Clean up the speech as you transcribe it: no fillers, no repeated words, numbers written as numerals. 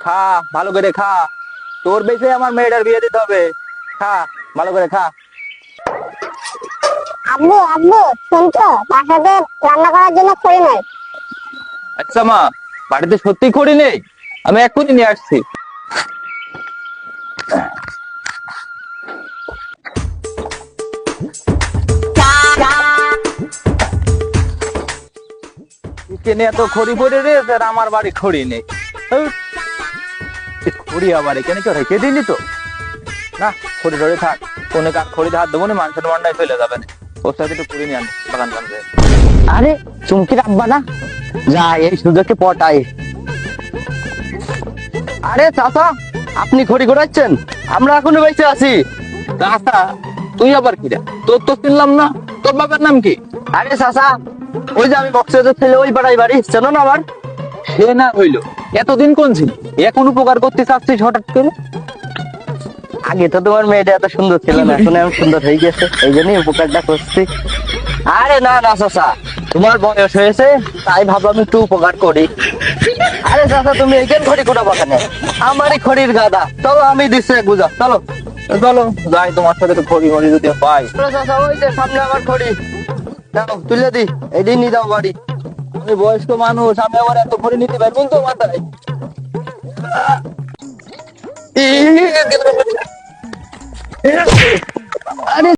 খা, ভালো করে খা। তোর বেঁচে আমার মেয়েটার বিয়ে দিতে হবে। খা, ভালো করে খা। আব্বু আব্বু শুনছো, বাসাতে রান্না করার জন্য খড়ি নাই। আচ্ছা মা, বাড়িতে সত্যি খড়ি নেই? আমি এক্ষুনি নিয়ে আসছি। কিনে এত খড়ি পড়ে রয়েছে আর আমার বাড়ি খড়ি নেই। ধুর, এই খড়ি আবার এখানে কেউ রেখে দিলি তো না। খড়ি ধরে থাক, কোনো কাক খড়িতে হাত দেবো না, মানুষের মন্ডায় ফেলে যাবে না। ওর সাথে একটু খড়ি নিয়ে আনি বাগান বাগান। আরে চুমকির আব্বা না, যা এই সুযোগকে পটাই। আরে চাচা, আপনি খড়ি ঘোরাচ্ছেন? আমরা এখনো বেঁচে আছি। চাচা, তুই আবার কি রে? তোর তো চিনলাম না। তোর বাবার নাম কি? আরে চাচা, ওই যে আমি বক্সের ছেলে, ওই পাড়াই বাড়ি, চেনো না আমার? সে না হইলো, এতদিন কোন ছিল? এখন উপকার করতে চাচ্ছিস হঠাৎ করে? আগে তো তোমার মেয়েটা এত সুন্দর ছিল না, এখন আমি সুন্দর হয়ে গেছে, এই জন্যই উপকারটা করছি। আরে না না চাচা, তোমার বয়স হয়েছে তাই ভাবলাম একটু উপকার করি। আরে চাচা, তুমি এইখান খড়ি ঘোরাবো কেন? আমারই খড়ির গাদা, চলো আমি দিচ্ছি এক বুঝা, চলো। চলো যাই, তোমার সাথে তো খড়ি মড়ি যদি পাই। চলো চাচা, ওই যে সামনে আমার খড়ি, দাও তুলে দি, এই দিন নিয়ে যাও বাড়ি। আমি বয়স্ক মানুষ, আমি আবার এত খড়ি নিতে পারবো তো মাথায়? আরে